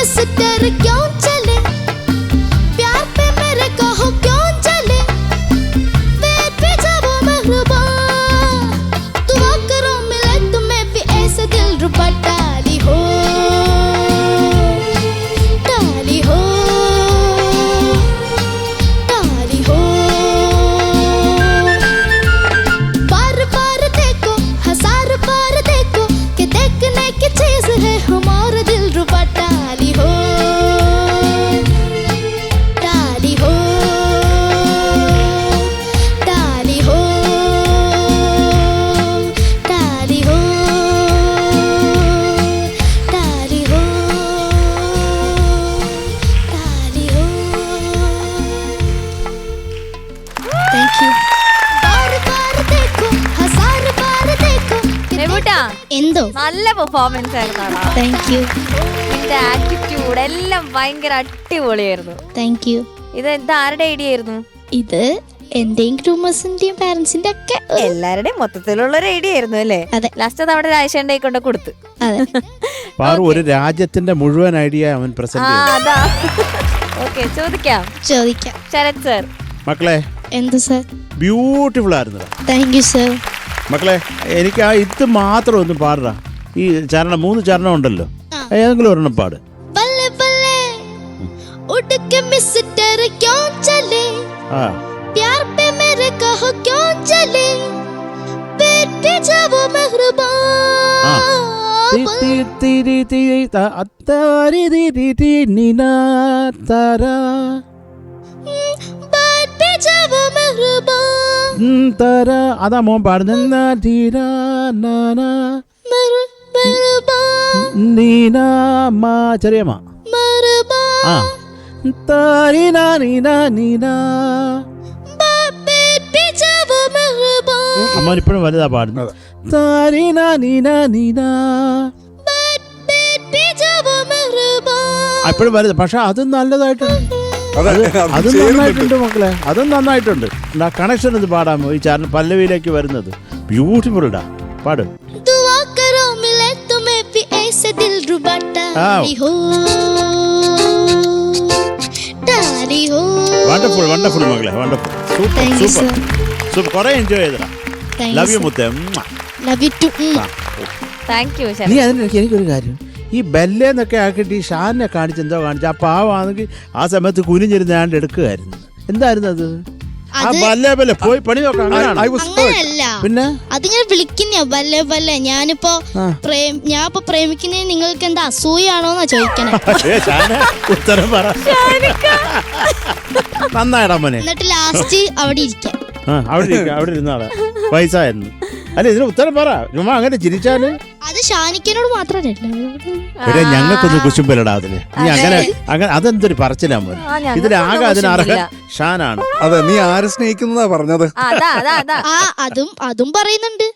Mister क्यों चले प्यार पे मेरे कहो क्यों चले पेट पे जाओ मेहरबान दुआ करो मिले तुम्हें भी ऐसे दिल रुबा डाली हो डाली हो डाली हो बार बार देखो हजार बार देखो कि देखने की चीज है हमारा दिल रुबा डाली हो डाली हो डाली हो डाली हो डाली हो डाली हो थैंक यू बार बार देखो हजार बार देखो രഘുട്ടാ, എന്തോ നല്ല പെർഫോമൻസ് ആയിരുന്നു. താങ്ക് യു നിന്റെ ആറ്റിറ്റ്യൂഡ് എല്ലാം ഭയങ്കര അടിപൊളിയായിരുന്നു. താങ്ക് യു ഇത് എന്താ ആരുടെ ഐഡിയ ആയിരുന്നു? ഇത് എന്റെയും ഗ്രൂമേഴ്സിന്റെയും പാരന്റ്സിന്റെ ഒക്കെ എല്ലാവരുടെയും മൊത്തത്തിലുള്ള ഒരു ഐഡിയ ആയിരുന്നു അല്ലേ? അതെ. ലാസ്റ്റ് അത് അവിടെ രാജേഷന്റെ കൊണ്ട് കൊടുത്ത്. അതെ പാറു ഒരു രാജ്യത്തിന്റെ മുഴുവൻ ഐഡിയ അവൻ പ്രസന്റ് ചെയ്തു. അതാ. ഓക്കെ, ചോദിക്കാം. ചോദിക്കാം. ശരത് സർ. മക്കളെ എന്ത് സർ? ബ്യൂട്ടിഫുൾ ആയിരുന്നു. Thank you sir. മക്കളെ എനിക്ക് ആ ഇത് മാത്രം ഒന്ന് പാടാ. ഈ ചരണം 3 ചരണം ഉണ്ടല്ലോ, ആ. ഏതെങ്കിലും ഒരെണ്ണം പാട്. बल्ले बल्ले उड़ के मिस्टर क्यों चले ആ प्यार पे मेरे कहो क्यों चले पेट पे जाओ मेहरबान पेट पे जाओ मेहरबान അതാ മോൻ പാടുന്ന मेहरबान ചെറിയ മാ मेहरबान ആ താരീന നീന നീന. पेट पे जाओ मेहरबान അമ്മ ഇപ്പോഴും വലുതാ പാടുന്നത്. താരീന നീന നീന पेट पे जाओ मेहरबान അപ്പോഴും വലുത്. പക്ഷെ അതും നല്ലതായിട്ടുണ്ട്. അതും നന്നായിട്ടുണ്ട് മക്കളെ, അതും നന്നായിട്ടുണ്ട്. കണക്ഷൻ ഇത് പാടാമോ? ഈ ചാനൽ പല്ലവിയിലേക്ക് വരുന്നത് ബ്യൂട്ടിഫുൾ ഇടാ, പാട്. दुआ करो मिले तुम्हें भी ऐसे दिल रुबा डाली हो डाली हो. വണ്ടർഫുൾ വണ്ടർഫുൾ മക്കളെ, wonderful. Super Thank you, super super. കുറെ എൻജോയ് ചെയ്തടാ. Thank ലവ് you, യു sir. മുത്തേ. Love you too. Thank you നീ ശരത്. അതിനിടയ്ക്ക് എനിക്കൊരു കാര്യം, ഈ ബല്ലേന്നൊക്കെ ആക്കിയിട്ട് ഈ ഷാനിനെ കാണിച്ച് എന്തോ കാണിച്ചു. ആ പാവാണെങ്കിൽ ആ സമയത്ത് കുനിഞ്ഞിരുന്ന് ഞാൻ എടുക്കുമായിരുന്നു. എന്തായിരുന്നു അത്? ആ ബല്ലേ ബല്ലേ പോയി പണി നോക്കാം. അങ്ങനെയല്ല, പിന്നെ അതിങ്ങനെ വിളിക്കുന്ന ബല്ലേ ബല്ലേ. ഞാനിപ്പോ ഞാൻ ഇപ്പൊ പ്രേമിക്കുന്നത് നിങ്ങൾക്ക് എന്താ അസൂയാണോന്നാ ചോദിക്കണേ. ഉത്തരം പറ. നന്നായിടാ മോനെ. എന്നിട്ട് ലാസ്റ്റ് അവിടെ ഇരിക്കാം. അവിടെ ഇരുന്നാളെ വയസ്സായിരുന്നു. അല്ല ഇതിന് ഉത്തരം പറ. ചുമ്മാ അങ്ങനെ ചിരിച്ചാല് അത് ഷാനിക്കനോട് മാത്രമല്ല, ഞങ്ങൾക്കൊന്ന് കുശുമ്പലടാ അതിന്. നീ അങ്ങനെ അതെന്തൊരു പറച്ചിലാ മോനെ. ഇതിലാകെ അതിനർഹൻ ഷാനാണ്. അതെ, നീ ആരെ സ്നേഹിക്കുന്നതാ പറഞ്ഞത്? അതും പറയുന്നുണ്ട്.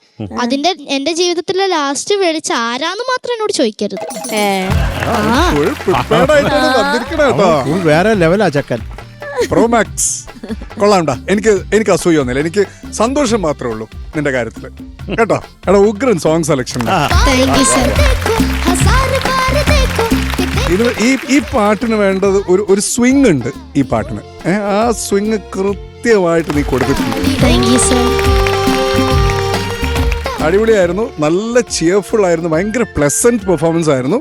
എന്റെ ജീവിതത്തിലെ ലാസ്റ്റ് വിളിച്ച ആരാന്ന് മാത്രം എന്നോട് ചോദിക്കരുത്. വേറെ ലെവലാ ചക്കൻ. പ്രോമാക്സ് കൊള്ളാണ്ടാ. എനിക്ക് അസൂയൊന്നുമില്ല, എനിക്ക് സന്തോഷം മാത്രമേ ഉള്ളൂ നിന്റെ കാര്യത്തില് കേട്ടോ. എടാ ഉഗ്രൻ സോങ് സെലക്ഷൻ. ഈ പാട്ടിന് വേണ്ടത് ഒരു സ്വിങ് ഉണ്ട് ഈ പാട്ടിന്. ആ സ്വിങ് കൃത്യമായിട്ട് നീ കൊടുത്തിട്ടുണ്ട്. അടിപൊളിയായിരുന്നു, നല്ല ചിയർഫുൾ ആയിരുന്നു, ഭയങ്കര പ്ലസന്റ് പെർഫോമൻസ് ആയിരുന്നു.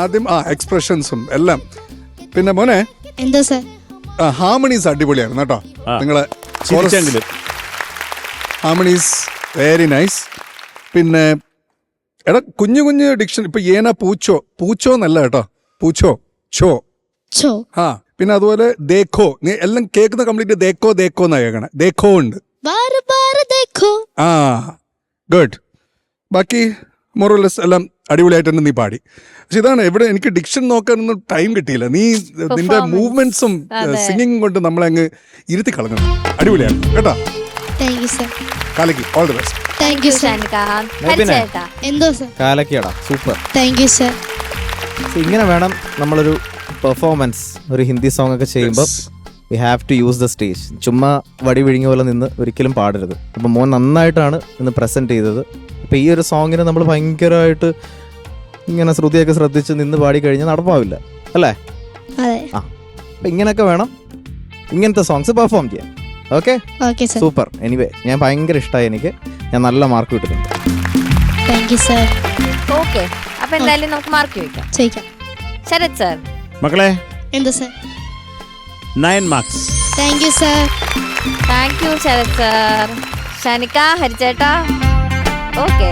ആദ്യം എക്സ്പ്രഷൻസും എല്ലാം. പിന്നെ മോനെ എന്താ സാർ ഹാർമണീസ് അടിപൊളിയായിരുന്നു കേട്ടോ. നിങ്ങളെ ഹാർമണീസ് വെരി നൈസ്. പിന്നെ എടാ കുഞ്ഞു കുഞ്ഞു ഡിക്ഷൻ. ഇപ്പൊ ഏന പൂച്ചോ പൂച്ചോ എന്നല്ല കേട്ടോ, പൂച്ചോ ചോ. ആ പിന്നെ അതുപോലെ ദേഖോ, നീ എല്ലാം കേൾക്കുന്ന കംപ്ലീറ്റ് ദേഖോ ദേഖോ എന്നാ കേൾക്കണേ. ദേഖോ ഉണ്ട്. ആ ഗുഡ്. ബാക്കി മോറോലെസ് എല്ലാം അടിപൊളിയായിട്ട് തന്നെ നീ പാടി. പക്ഷെ ഇതാണ് ഇവിടെ എനിക്ക് ഡിക്ഷൻ നോക്കാനൊന്നും ടൈം കിട്ടിയില്ല. നീ നിന്റെ മൂവ്മെന്റ്സും സിംഗിങ് കൊണ്ട് നമ്മളെ അങ്ങ് ഇരുത്തി കളഞ്ഞു. അടിപൊളിയാണ് കേട്ടോ. കാലക്കി ഓൾ ദി ബെസ്റ്റ്. കാലക്കിയടാ സൂപ്പർ. ഇങ്ങനെ വേണം നമ്മളൊരു പെർഫോമൻസ് ഒരു ഹിന്ദി സോങ് ഒക്കെ ചെയ്യുമ്പോൾ we have to use the stage. ചുമ്മാ വടി വിഴുങ്ങിയ പോലെ നിന്ന് ഒരിക്കലും പാടരുത്. അപ്പം മോൻ നന്നായിട്ടാണ് ഇന്ന് പ്രസൻറ്റ് ചെയ്തത്. ഇപ്പം ഈ ഒരു സോങ്ങിന് നമ്മൾ ഭയങ്കരമായിട്ട് ഇങ്ങനെ ശ്രുതിയൊക്കെ ശ്രദ്ധിച്ച് നിന്ന് പാടി കഴിഞ്ഞാൽ നടപ്പാവില്ല അല്ലേ? അതെ. ആ അപ്പം ഇങ്ങനെയൊക്കെ വേണം ഇങ്ങനത്തെ സോങ്സ് പെർഫോം ചെയ്യാൻ. Okay okay sir. Super. Anyway ഞാൻ ഭയങ്കര ഇഷ്ടമായി, എനിക്ക് ഞാൻ നല്ല മാർക്ക് കിട്ടുന്നുണ്ട്. Thank you sir. ഓക്കെ, അപ്പൊ എന്തായാലും നമുക്ക് മാർക്ക് ചോദിക്കാം. ചോദിക്കാം. ശരത് സർ. മക്കളെ എന്താ sir? 9 marks. Thank you sir. Thank you Sarath sir. ഷാനിക്ക, ഹരിച്ചേട്ടാ. ഓക്കെ,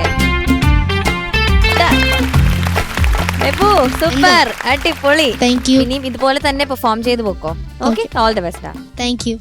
സൂപ്പർ, അടിപൊളി. Thank you. ഇനിയും ഇതുപോലെ തന്നെ പെർഫോം ചെയ്ത് പോക്കോ. Okay, all the best. Thank U.